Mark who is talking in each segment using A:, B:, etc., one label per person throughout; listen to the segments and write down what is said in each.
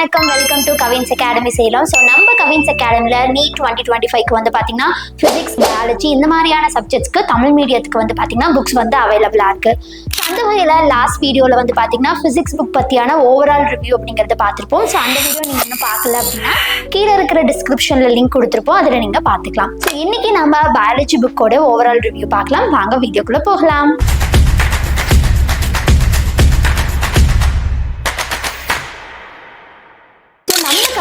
A: வணக்கம், welcome to Cavin's academy Salem. So நம்ம கவின்ஸ் அகாடமியில் நீட் 2025க்கு வந்து பார்த்தீங்கன்னா ஃபிசிக்ஸ், பயாலஜி இந்த மாதிரியான சப்ஜெக்ட்ஸ்க்கு தமிழ் மீடியத்துக்கு வந்து பார்த்தீங்கன்னா புக்ஸ் வந்து அவைலபிளாக இருக்குது. ஸோ அந்த வகையில் லாஸ்ட் வீடியோவில் வந்து பார்த்தீங்கன்னா ஃபிசிக்ஸ் புக் பற்றியான ஓவரால் ரிவ்யூ அப்படிங்கிறத பார்த்துருப்போம். ஸோ அந்த வீடியோ நீங்கள் இன்னும் பார்க்கல அப்படின்னா கீழே இருக்கிற டிஸ்கிரிப்ஷனில் லிங்க் கொடுத்துருப்போம், அதில் நீங்கள் பார்த்துக்கலாம். ஸோ இன்றைக்கி நம்ம பயாலஜி புக்கோட ஓவரால் ரிவ்யூ பார்க்கலாம். வாங்க வீடியோக்குள்ளே போகலாம்.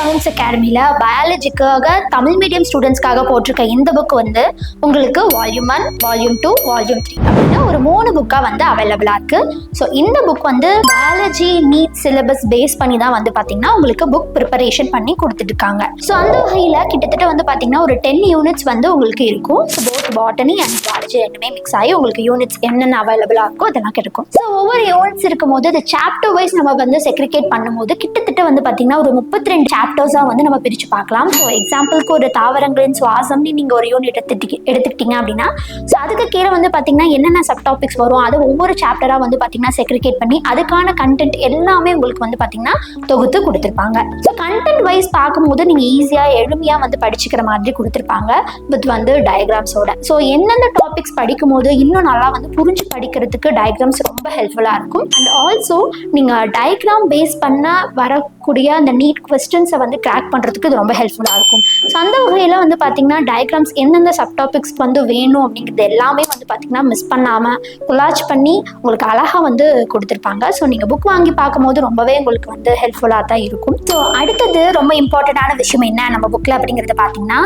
A: கவின்ஸ் அகாடமியில் பயாலஜிக்காக தமிழ் மீடியம் ஸ்டூடெண்ட்ஸ்க்காக போட்டிருக்க இந்த புக் வந்து உங்களுக்கு வால்யூம் 1, வால்யூம் 2, வால்யூம் 3 அப்படின்னு ஒரு 3 புக்காக வந்து அவைலபிளாக இருக்குது. ஸோ இந்த புக் வந்து பயாலஜி நீட் சிலபஸ் பேஸ் பண்ணி தான் வந்து பார்த்தீங்கன்னா உங்களுக்கு புக் ப்ரிப்பரேஷன் பண்ணி கொடுத்துட்ருக்காங்க. ஸோ அந்த வகையில் கிட்டத்தட்ட வந்து பார்த்தீங்கன்னா ஒரு 10 யூனிட்ஸ் வந்து உங்களுக்கு இருக்கும். So both botany and biology ரெண்டுமே மிக்ஸ் ஆகி உங்களுக்கு யூனிட்ஸ் என்னென்ன அவைலபிளாக இருக்கோ அதெல்லாம் கிடைக்கும். ஸோ ஒவ்வொரு யூனிட்ஸ் இருக்கும் போது அது சாப்டர் வைஸ் நம்ம வந்து செக்ரிகேட் பண்ணும்போது கிட்டத்தட்ட வந்து பார்த்தீங்கன்னா ஒரு 32 சாப்டர்ஸாக வந்து நம்ம பிரித்து பார்க்கலாம். ஸோ எக்ஸாம்பிளுக்கு ஒரு தாவரங்களின் சுவாசம்னு நீங்கள் ஒரு யூனிட் எடுத்துக்கிட்டீங்க அப்படின்னா ஸோ அதுக்கு கீழே வந்து பார்த்தீங்கன்னா என்னென்ன சப் டாபிக்ஸ் வரும் அது ஒவ்வொரு சாப்டராக வந்து பார்த்தீங்கன்னா செக்ரிகேட் பண்ணி அதுக்கான கண்டென்ட் எல்லாமே உங்களுக்கு வந்து பார்த்தீங்கன்னா தொகுத்து கொடுத்துருப்பாங்க. ஸோ கண்டென்ட் வைஸ் பார்க்கும்போது நீங்கள் ஈஸியாக எளிமையாக வந்து படிச்சுக்கிற மாதிரி கொடுத்துருப்பாங்க வித் வந்து டயக்ராம்ஸோட. ஸோ எந்தெந்த டாபிக்ஸ் படிக்கும் போது இன்னும் நல்லா வந்து புரிஞ்சு படிக்கிறதுக்கு டயக்ராம்ஸ் ரொம்ப ஹெல்ப்ஃபுல்லாக இருக்கும். அண்ட் ஆல்சோ நீங்கள் டயக்ராம் பேஸ் பண்ண வரக்கூடிய அந்த நீட் கொஸ்டின்ஸை வந்து கிராக் பண்ணுறதுக்கு இது ரொம்ப ஹெல்ப்ஃபுல்லாக இருக்கும். ஸோ அந்த வகையில் வந்து பார்த்தீங்கன்னா டயக்ராம்ஸ் எந்தெந்த சப் டாபிக்ஸ் வந்து வேணும் அப்படிங்கிறது எல்லாமே வந்து பார்த்தீங்கன்னா மிஸ் பண்ணாமல் கொலாஜ் பண்ணி உங்களுக்கு அழகாக வந்து கொடுத்துருப்பாங்க. ஸோ நீங்கள் புக் வாங்கி பார்க்கும்போது ரொம்பவே உங்களுக்கு வந்து ஹெல்ப்ஃபுல்லாக தான் இருக்கும். ஸோ அடுத்தது ரொம்ப இம்பார்ட்டண்டான விஷயம் என்ன நம்ம புக்கில் அப்படிங்கிறத பார்த்தீங்கன்னா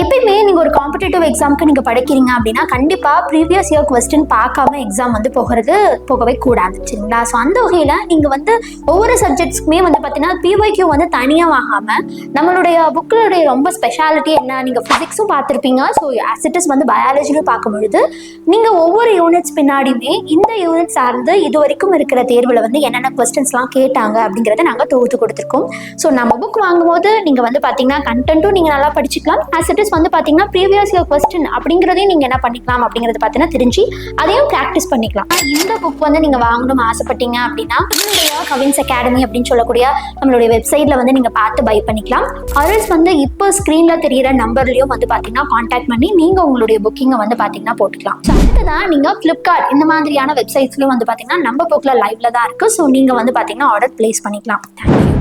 A: எப்பயுமே நீங்கள் ஒரு காம்படிட்டிவ் எக்ஸாமுக்கு நீங்கள் படிக்கிறீங்க அப்படின்னா கண்டிப்பாக ப்ரீவியஸ் இயர் கொஸ்டின் பார்க்காம எக்ஸாம் வந்து போகவே கூடாது, சரிங்களா? ஸோ அந்த வகையில் நீங்கள் வந்து ஒவ்வொரு சப்ஜெக்ட்ஸ்க்குமே வந்து பார்த்தீங்கன்னா PYQ வந்து தனியாக வாங்காமல் நம்மளுடைய புக்கினுடைய ரொம்ப ஸ்பெஷாலிட்டி என்ன, நீங்கள் ஃபிசிக்ஸும் பார்த்துருப்பீங்க. ஸோ ஆசிட்டிஸ் வந்து பயாலஜிலும் பார்க்கும்பொழுது நீங்கள் ஒவ்வொரு யூனிட்ஸ் பின்னாடியுமே இந்த யூனிட் சார்ந்து இது வரைக்கும் இருக்கிற தேர்வில் வந்து என்னென்ன கொஸ்டின்ஸ்லாம் கேட்டாங்க அப்படிங்கிறத நாங்கள் தொகுத்து கொடுத்துருக்கோம். ஸோ நம்ம புக் வாங்கும்போது நீங்கள் வந்து பார்த்தீங்கன்னா கண்டென்ட்டும் நீங்கள் நல்லா படிச்சுக்கலாம். ஆசிட்டிஸ் வந்து பார்த்தீங்கன்னா ப்ரீவியஸ் இயர் கொஸ்டின் அப்படிங்கிறதையும் நீங்கள் என்ன பண்ணிக்கலாம் அப்படிங்கிறத பார்த்தீங்கன்னா தெரிஞ்சு அதையும் ப்ராக்டிஸ் பண்ணிக்கலாம். இந்த புக் வந்து நீங்கள் வாங்கணும்னு ஆசைப்பட்டீங்க அப்படின்னா நம்மளுடைய கவின்ஸ் அகாடமி அப்படின்னு சொல்லக்கூடிய நம்மளுடைய வெப்சைட்டில் வந்து நீங்கள் பார்த்து பை பண்ணிக்கலாம். அதர்ஸ் வந்து இப்போ ஸ்க்ரீனில் தெரிகிற நம்பர்லையும் வந்து பார்த்தீங்கன்னா கான்டாக்ட் பண்ணி நீங்கள் உங்களுடைய புக்கிங்கை வந்து பார்த்தீங்கன்னா போட்டுக்கலாம். ஸோ அடுத்ததான் நீங்கள் ஃப்ளிப்கார்ட் இந்த மாதிரியான வெப்சைட்ஸ்லையும் வந்து பார்த்தீங்கன்னா நம்ம புக்கில் லைவ்ல தான் இருக்குது. ஸோ நீங்கள் வந்து பார்த்தீங்கன்னா ஆர்டர் பிளேஸ் பண்ணிக்கலாம். தேங்க்யூ.